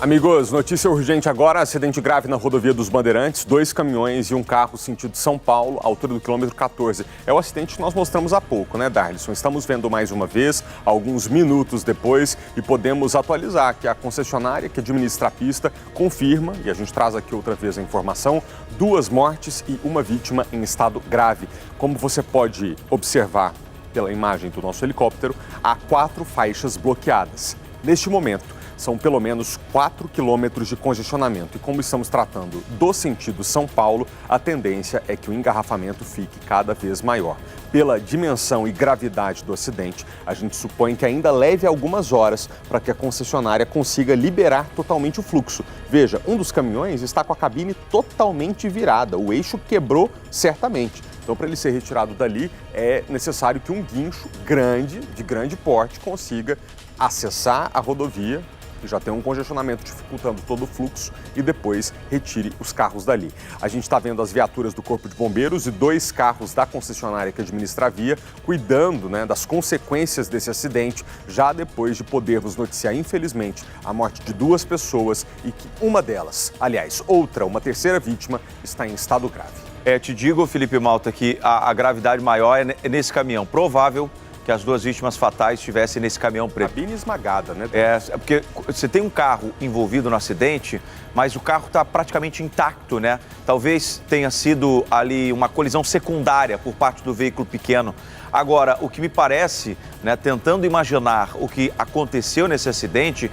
Amigos, notícia urgente agora, acidente grave na rodovia dos Bandeirantes, 2 caminhões e um carro sentido São Paulo, altura do quilômetro 14. É o acidente que nós mostramos há pouco, né, Darlison? Estamos vendo mais uma vez, alguns minutos depois, e podemos atualizar que a concessionária que administra a pista confirma, e a gente traz aqui outra vez a informação, 2 mortes e uma vítima em estado grave. Como você pode observar pela imagem do nosso helicóptero, há 4 faixas bloqueadas. Neste momento, são pelo menos 4 quilômetros de congestionamento. E como estamos tratando do sentido São Paulo, a tendência é que o engarrafamento fique cada vez maior. Pela dimensão e gravidade do acidente, a gente supõe que ainda leve algumas horas para que a concessionária consiga liberar totalmente o fluxo. Veja, um dos caminhões está com a cabine totalmente virada, o eixo quebrou certamente. Então, para ele ser retirado dali, é necessário que um guincho grande, de grande porte, consiga acessar a rodovia, que já tem um congestionamento dificultando todo o fluxo, e depois retire os carros dali. A gente está vendo as viaturas do Corpo de Bombeiros e 2 carros da concessionária que administra a via, cuidando, das consequências desse acidente, já depois de podermos noticiar, infelizmente, a morte de 2 pessoas e que uma delas, aliás, uma terceira vítima, está em estado grave. Te digo, Felipe Malta, que a gravidade maior é nesse caminhão. Provável que as 2 vítimas fatais estivessem nesse caminhão preto. Cabine esmagada, né? Porque você tem um carro envolvido no acidente, mas o carro está praticamente intacto, né? Talvez tenha sido ali uma colisão secundária por parte do veículo pequeno. Agora, o que me parece, tentando imaginar o que aconteceu nesse acidente,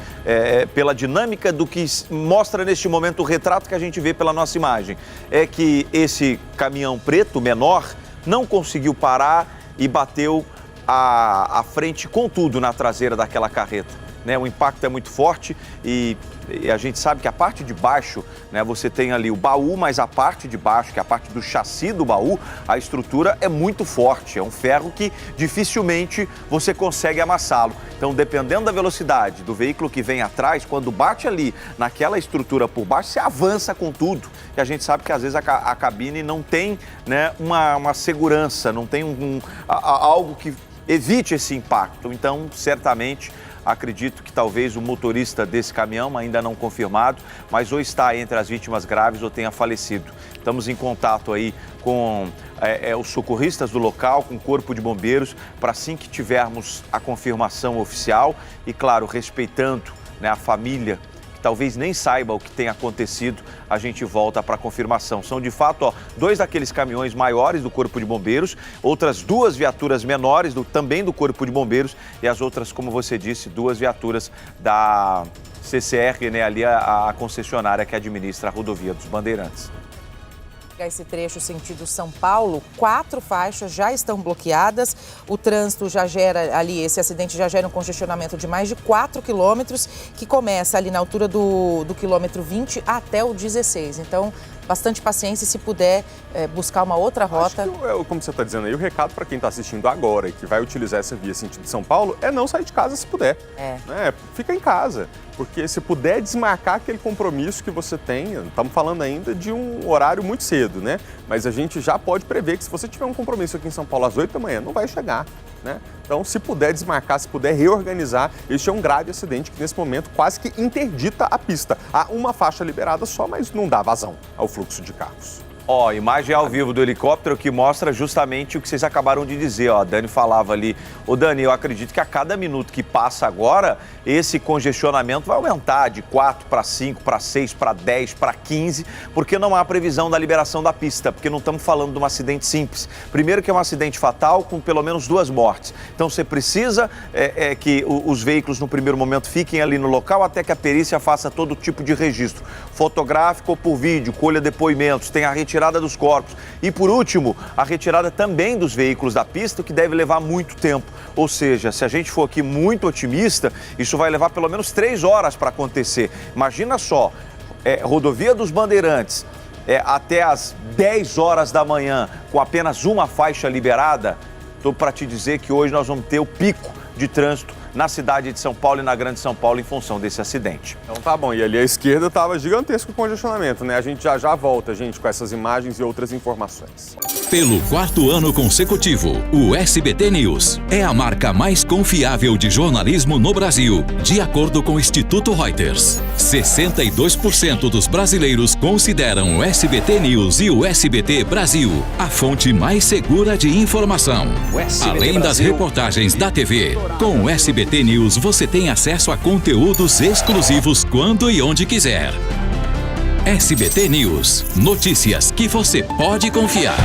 pela dinâmica do que mostra neste momento o retrato que a gente vê pela nossa imagem, é que esse caminhão preto menor não conseguiu parar e bateu à frente com tudo na traseira daquela carreta. O impacto é muito forte e a gente sabe que a parte de baixo, você tem ali o baú, mas a parte de baixo, que é a parte do chassi do baú, a estrutura é muito forte, é um ferro que dificilmente você consegue amassá-lo. Então, dependendo da velocidade do veículo que vem atrás, quando bate ali naquela estrutura por baixo, você avança com tudo. E a gente sabe que às vezes a cabine não tem uma segurança, não tem algo que evite esse impacto. Então, certamente, acredito que talvez o motorista desse caminhão, ainda não confirmado, mas ou está entre as vítimas graves ou tenha falecido. Estamos em contato aí com os socorristas do local, com o Corpo de Bombeiros, para assim que tivermos a confirmação oficial e, claro, respeitando a família, que talvez nem saiba o que tem acontecido, a gente volta para a confirmação. São, de fato, 2 daqueles caminhões maiores do Corpo de Bombeiros, outras 2 viaturas menores também do Corpo de Bombeiros e as outras, como você disse, 2 viaturas da CCR, ali a concessionária que administra a rodovia dos Bandeirantes. Esse trecho sentido São Paulo, 4 faixas já estão bloqueadas. O trânsito já gera ali, esse acidente já gera um congestionamento de mais de 4 quilômetros, que começa ali na altura do quilômetro 20 até o 16. Então, bastante paciência, se puder buscar uma outra rota. Acho que, como você está dizendo aí, o recado para quem está assistindo agora e que vai utilizar essa via sentido São Paulo é não sair de casa se puder. Fica em casa, porque se puder desmarcar aquele compromisso que você tem, estamos falando ainda de um horário muito cedo, mas a gente já pode prever que se você tiver um compromisso aqui em São Paulo às 8 da manhã, não vai chegar. Então, se puder desmarcar, se puder reorganizar, este é um grave acidente que, nesse momento, quase que interdita a pista. Há uma faixa liberada só, mas não dá vazão ao fluxo de carros. Imagem ao vivo do helicóptero que mostra justamente o que vocês acabaram de dizer. A Dani falava ali. Dani, eu acredito que a cada minuto que passa agora, esse congestionamento vai aumentar de 4 para 5, para 6, para 10, para 15, porque não há previsão da liberação da pista, porque não estamos falando de um acidente simples. Primeiro que é um acidente fatal com pelo menos 2 mortes. Então você precisa que os veículos no primeiro momento fiquem ali no local até que a perícia faça todo tipo de registro, fotográfico ou por vídeo, colha depoimentos, tem a retirada dos corpos e, por último, a retirada também dos veículos da pista, o que deve levar muito tempo. Ou seja, se a gente for aqui muito otimista, isso vai levar pelo menos 3 horas para acontecer. Imagina só, rodovia dos Bandeirantes, até as 10 horas da manhã, com apenas uma faixa liberada. Estou para te dizer que hoje nós vamos ter o pico de trânsito na cidade de São Paulo e na Grande São Paulo em função desse acidente. Então tá bom, e ali à esquerda estava gigantesco o congestionamento, A gente já volta, com essas imagens e outras informações. Pelo 4º ano consecutivo, o SBT News é a marca mais confiável de jornalismo no Brasil, de acordo com o Instituto Reuters. 62% dos brasileiros consideram o SBT News e o SBT Brasil a fonte mais segura de informação. Além das reportagens da TV, com o SBT News você tem acesso a conteúdos exclusivos quando e onde quiser. SBT News. Notícias que você pode confiar.